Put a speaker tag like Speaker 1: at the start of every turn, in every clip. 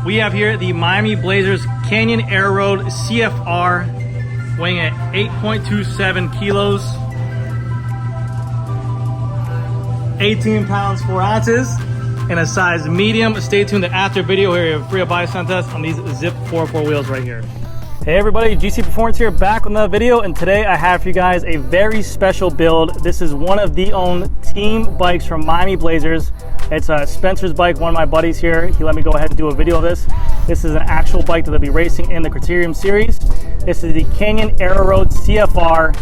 Speaker 1: We have here the Miami Blazers Canyon Aeroad CFR, weighing at 8.27 kilos, 18 pounds 4 ounces, in a size medium. Stay tuned to after video here. We have free buy contest on these Zip 4x4 wheels right here. Hey everybody, GC Performance here, back with another video, and today I have for you guys a very special build. This is one of the own team bikes from Miami Blazers. It's Spencer's bike, one of my buddies here. He let me go ahead and do a video of this. This is an actual bike that they'll be racing in the Criterium series. This is the Canyon Aeroad CFR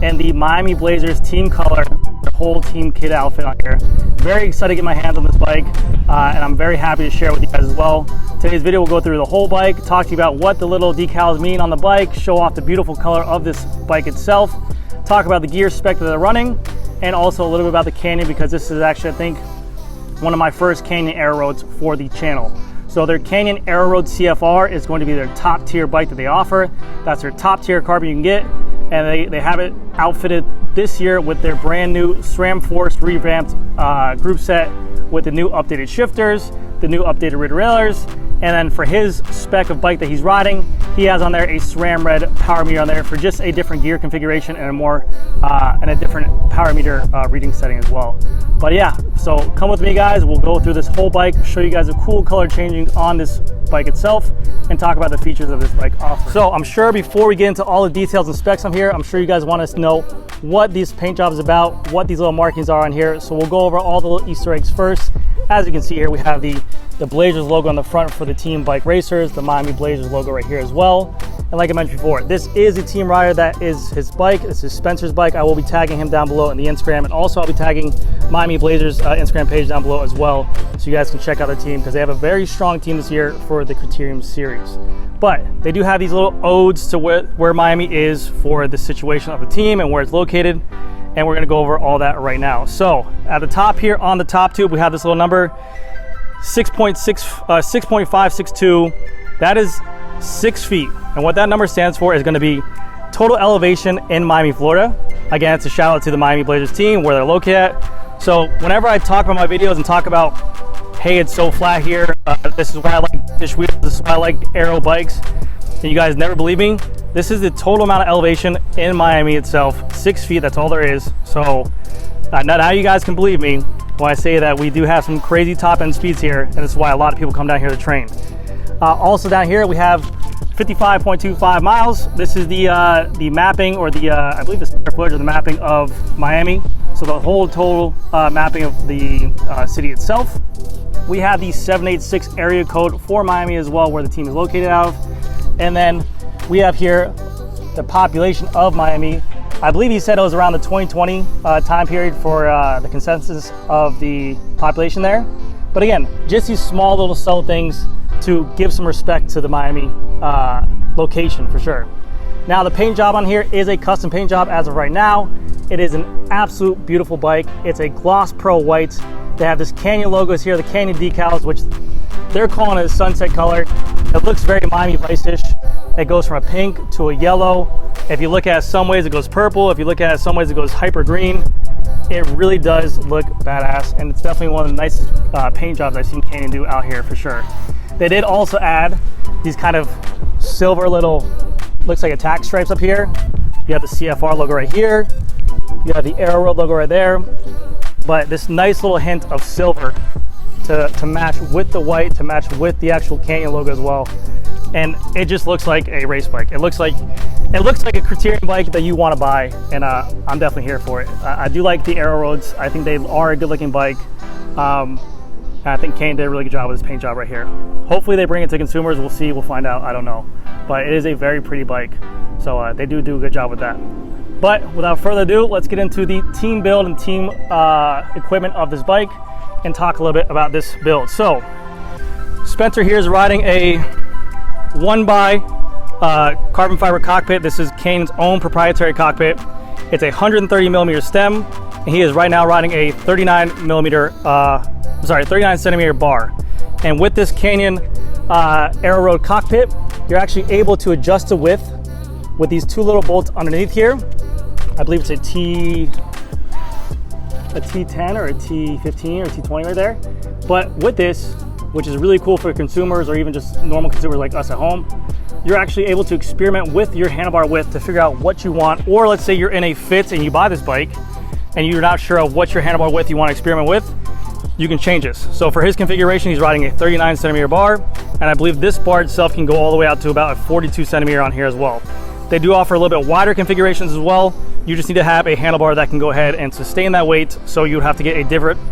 Speaker 1: and the Miami Blazers team color, the whole team kit outfit on here. Very excited to get my hands on this bike, and I'm very happy to share it with you guys as well. Today's video will go through the whole bike, talk to you about what the little decals mean on the bike, show off the beautiful color of this bike itself, talk about the gear spec that they're running, and also a little bit about the Canyon, because this is actually, I think, one of my first Canyon Aeroads for the channel. So their Canyon Aeroad CFR is going to be their top tier bike that they offer. That's their top tier carbon you can get, and they have it outfitted this year with their brand new SRAM Force revamped group set with the new updated shifters, the new updated rear derailleurs, and then for his spec of bike that he's riding, he has on there a SRAM Red power meter on there for just a different gear configuration and a more and a different power meter reading setting as well. But yeah, so come with me guys, we'll go through this whole bike, show you guys the cool color changing on this bike itself, and talk about the features of this bike offering. So I'm sure before we get into all the details and specs on here, I'm sure you guys want us to know what this paint job is about, what these little markings are on here. So we'll go over all the little Easter eggs first. As you can see here, we have the Blazers logo on the front for the team bike racers, the Miami Blazers logo right here as well. And like I mentioned before, this is a team rider. That is his bike. This is Spencer's bike. I will be tagging him down below in the Instagram, and also I'll be tagging Miami Blazers Instagram page down below as well, so you guys can check out their team, because they have a very strong team this year for the Criterium series. But they do have these little odes to where Miami is for the situation of the team and where it's located, and we're gonna go over all that right now. So at the top here on the top tube, we have this little number 6.562. That is 6 feet, and what that number stands for is going to be total elevation in Miami, Florida. Again, it's a shout out to the Miami Blazers team, where they're located at. So whenever I talk about my videos and talk about, hey, it's so flat here, this is why I like dish wheels, this is why I like aero bikes, and you guys never believe me, this is the total amount of elevation in Miami itself. 6 feet, that's all there is. So now you guys can believe me when I say that we do have some crazy top end speeds here, and this is why a lot of people come down here to train. Also down here we have 55.25 miles. This is the mapping, or the I believe the square footage of the mapping of Miami. So the whole total mapping of the city itself. We have the 786 area code for Miami as well, where the team is located out of. And then we have here the population of Miami. I believe he said it was around the 2020 time period for the consensus of the population there. But again, just these small little subtle things to give some respect to the Miami location for sure. Now the paint job on here is a custom paint job as of right now. It is an absolute beautiful bike. It's a gloss pearl white. They have this Canyon logos here, the Canyon decals, which they're calling it a sunset color. It looks very Miami Vice-ish. It goes from a pink to a yellow. If you look at it some ways, it goes purple. If you look at it some ways, it goes hyper green. It really does look badass, and it's definitely one of the nicest paint jobs I've seen Canyon do out here for sure. They did also add these kind of silver little, looks like attack stripes up here. You have the CFR logo right here. You have the Aeroad logo right there. But this nice little hint of silver to match with the white, to match with the actual Canyon logo as well. And it just looks like a race bike. It looks like a Criterium bike that you want to buy, and I'm definitely here for it. I do like the Aeroads. I think they are a good looking bike. I think Canyon did a really good job with this paint job right here. Hopefully they bring it to consumers. We'll see, we'll find out, I don't know. But it is a very pretty bike. So they do a good job with that. But without further ado, let's get into the team build and team equipment of this bike and talk a little bit about this build. So Spencer here is riding a 1x carbon fiber cockpit. This is Canyon's own proprietary cockpit. It's a 130 millimeter stem, and he is right now riding a 39 centimeter bar. And with this Canyon Aeroad cockpit, you're actually able to adjust the width with these two little bolts underneath here. I believe it's a T10 or a T15 or T20 right there. But with this, which is really cool for consumers or even just normal consumers like us at home. You're actually able to experiment with your handlebar width to figure out what you want. Or let's say you're in a fit and you buy this bike and you're not sure of what your handlebar width you want to experiment with, you can change this. So for his configuration, he's riding a 39 centimeter bar, and I believe this bar itself can go all the way out to about a 42 centimeter on here as well. They do offer a little bit wider configurations as well. You just need to have a handlebar that can go ahead and sustain that weight, so you would have to get a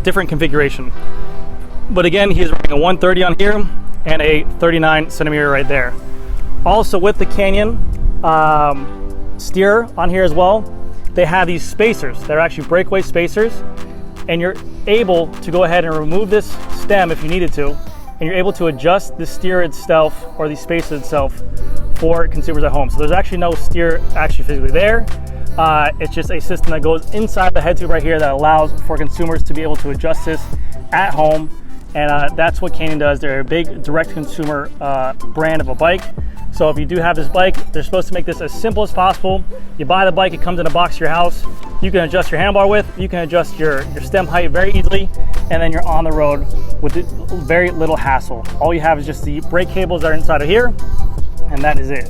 Speaker 1: different configuration. But again, he's running a 130 on here and a 39 centimeter right there. Also with the Canyon steer on here as well, they have these spacers. They're actually breakaway spacers, and you're able to go ahead and remove this stem if you needed to, and you're able to adjust the steer itself or the spacer itself for consumers at home. So there's actually no steer actually physically there. It's just a system that goes inside the head tube right here that allows for consumers to be able to adjust this at home. And that's what Canyon does. They're a big direct consumer brand of a bike. So if you do have this bike, they're supposed to make this as simple as possible. You buy the bike, it comes in a box to your house. You can adjust your handlebar width, you can adjust your stem height very easily, and then you're on the road with very little hassle. All you have is just the brake cables that are inside of here, and that is it.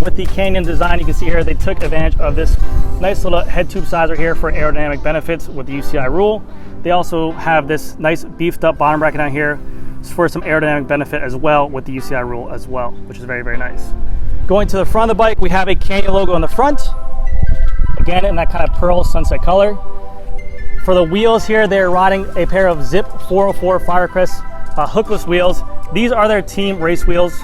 Speaker 1: With the Canyon design, you can see here they took advantage of this nice little head tube size right here for aerodynamic benefits with the UCI rule. They also have this nice beefed up bottom bracket down here for some aerodynamic benefit as well with the UCI rule as well, which is very, very nice. Going to the front of the bike, we have a Canyon logo on the front, again in that kind of pearl sunset color. For the wheels here, they're riding a pair of Zip 404 Firecrest hookless wheels. These are their team race wheels.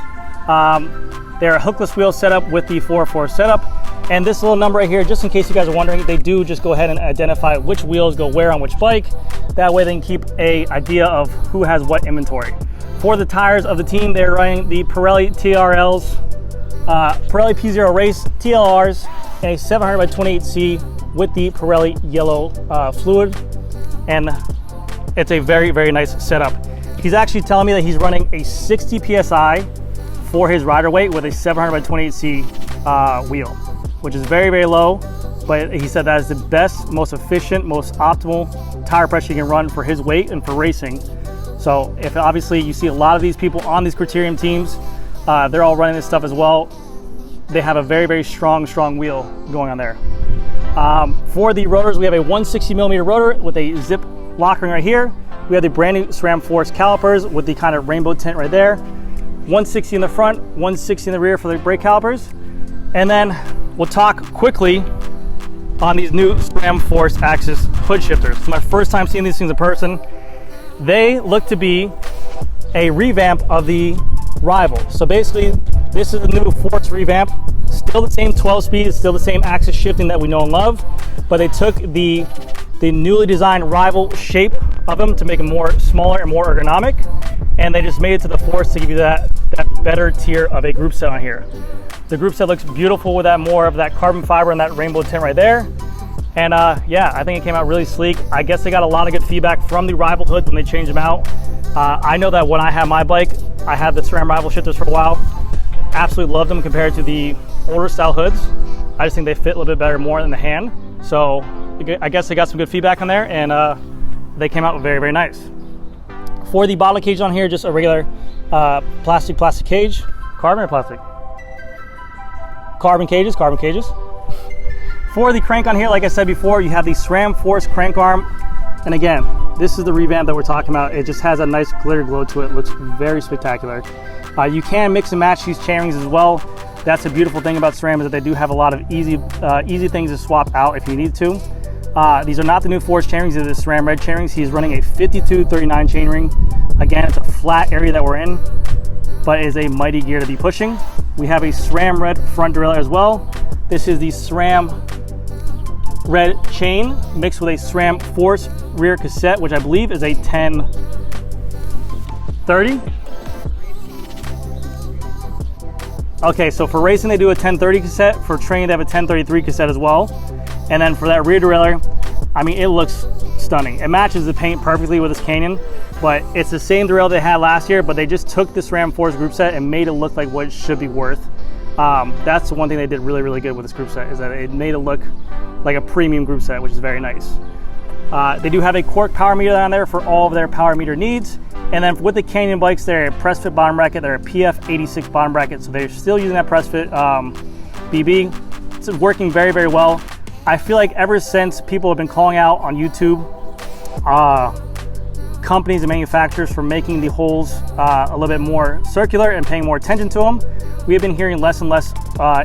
Speaker 1: They're a hookless wheel setup with the 404 setup. And this little number right here, just in case you guys are wondering, they do just go ahead and identify which wheels go where on which bike. That way they can keep an idea of who has what inventory. For the tires of the team, they're running the Pirelli TRLs, Pirelli P0 Race TLRs, and a 700 by 28C with the Pirelli yellow fluid. And it's a very, very nice setup. He's actually telling me that he's running a 60 PSI for his rider weight with a 700 by 28C wheel, which is very, very low, but he said that is the best, most efficient, most optimal tire pressure you can run for his weight and for racing. So if obviously you see a lot of these people on these criterium teams, they're all running this stuff as well. They have a very, very strong wheel going on there. For the rotors, we have a 160 millimeter rotor with a zip lock ring right here. We have the brand new SRAM Force calipers with the kind of rainbow tint right there. 160 in the front, 160 in the rear for the brake calipers. And then we'll talk quickly on these new SRAM Force Axis hood shifters. It's my first time seeing these things in person. They look to be a revamp of the rival. So basically, this is the new Force revamp. Still the same 12 speed, it's still the same axis shifting that we know and love, but they took the newly designed rival shape of them to make them more smaller and more ergonomic, and they just made it to the Force to give you that better tier of a group set on here. The group set looks beautiful with that more of that carbon fiber and that rainbow tint right there. And yeah, I think it came out really sleek. I guess they got a lot of good feedback from the rival hoods when they changed them out. I know that when I had my bike, I had the SRAM rival shifters for a while. Absolutely loved them compared to the older style hoods. I just think they fit a little bit better more in the hand. So I guess they got some good feedback on there, and they came out very, very nice. For the bottle cage on here, just a regular plastic cage. Carbon or plastic? Carbon cages. For the crank on here, like I said before, you have the SRAM Force crank arm. And again, this is the revamp that we're talking about. It just has a nice glitter glow to it. Looks very spectacular. You can mix and match these chainrings as well. That's a beautiful thing about SRAM, is that they do have a lot of easy things to swap out if you need to. These are not the new Force chainrings, these are the SRAM red chainrings. He's running a 5239 chainring. Again, it's a flat area that we're in, but it is a mighty gear to be pushing. We have a SRAM red front derailleur as well. This is the SRAM red chain mixed with a SRAM Force rear cassette, which I believe is a 1030. Okay, so for racing they do a 1030 cassette. For training they have a 1033 cassette as well. And then for that rear derailleur, I mean, it looks stunning. It matches the paint perfectly with this Canyon, but it's the same derailleur they had last year, but they just took this SRAM Force group set and made it look like what it should be worth. That's the one thing they did really, really good with this group set, is that it made it look like a premium group set, which is very nice. They do have a Cork power meter on there for all of their power meter needs. And then with the Canyon bikes, they're a press fit bottom bracket. They're a PF86 bottom bracket. So they're still using that press fit BB. It's working very, very well. I feel like ever since people have been calling out on YouTube, companies and manufacturers for making the holes a little bit more circular and paying more attention to them, we have been hearing less and less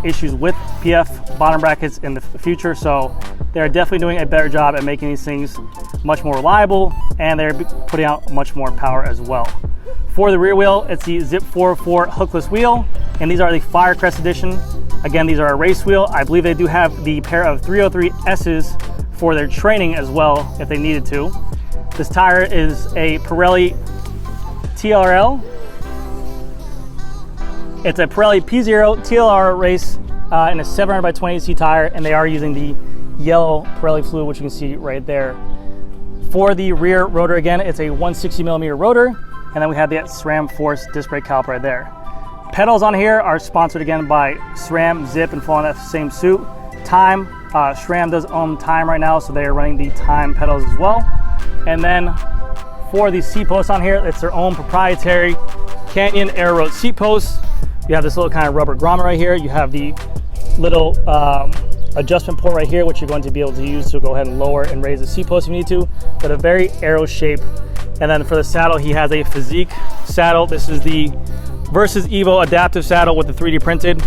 Speaker 1: issues with PF bottom brackets in the future. So they're definitely doing a better job at making these things much more reliable, and they're putting out much more power as well. For the rear wheel, it's the Zip 404 hookless wheel, and these are the Firecrest edition. Again, these are a race wheel. I believe they do have the pair of 303Ss for their training as well, if they needed to. This tire is a Pirelli TLR. It's a Pirelli P0 TLR race in a 700 by 20 tire, and they are using the yellow Pirelli fluid, which you can see right there. For the rear rotor, again, it's a 160 millimeter rotor, and then we have the SRAM Force disc brake caliper right there. Pedals on here are sponsored again by SRAM, Zip, and fall in that same suit. Time, SRAM does own Time right now, so they are running the Time pedals as well. And then for the seat posts on here, it's their own proprietary Canyon Aeroad seat posts. You have this little kind of rubber grommet right here. You have the little adjustment port right here, which you're going to be able to use to go ahead and lower and raise the seat post if you need to, but a very aero shape. And then for the saddle, he has a Physique saddle. This is the Versus Evo adaptive saddle with the 3D printed.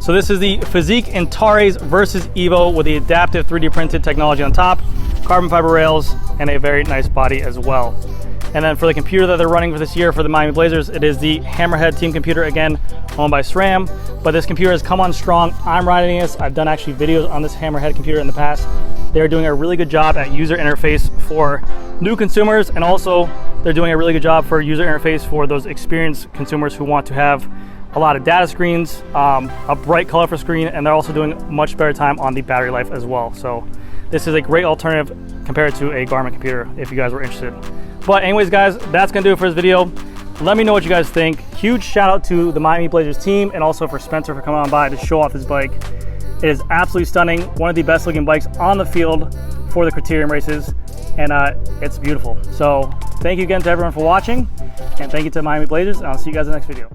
Speaker 1: So this is the Physique Antares Versus Evo with the adaptive 3D printed technology on top, carbon fiber rails, and a very nice body as well. And then for the computer that they're running for this year for the Miami Blazers, it is the Hammerhead team computer, again, owned by SRAM. But this computer has come on strong. I'm riding this. I've done actually videos on this Hammerhead computer in the past. They're doing a really good job at user interface for new consumers, and also they're doing a really good job for user interface for those experienced consumers who want to have a lot of data screens, a bright colorful screen, and they're also doing much better time on the battery life as well. So this is a great alternative compared to a Garmin computer if you guys were interested. But anyways, guys, that's gonna do it for this video. Let me know what you guys think. Huge shout out to the Miami Blazers team, and also for Spencer for coming on by to show off this bike. It is absolutely stunning. One of the best looking bikes on the field for the criterium races, and it's beautiful. So thank you again to everyone for watching, and thank you to Miami Blazers, and I'll see you guys in the next video.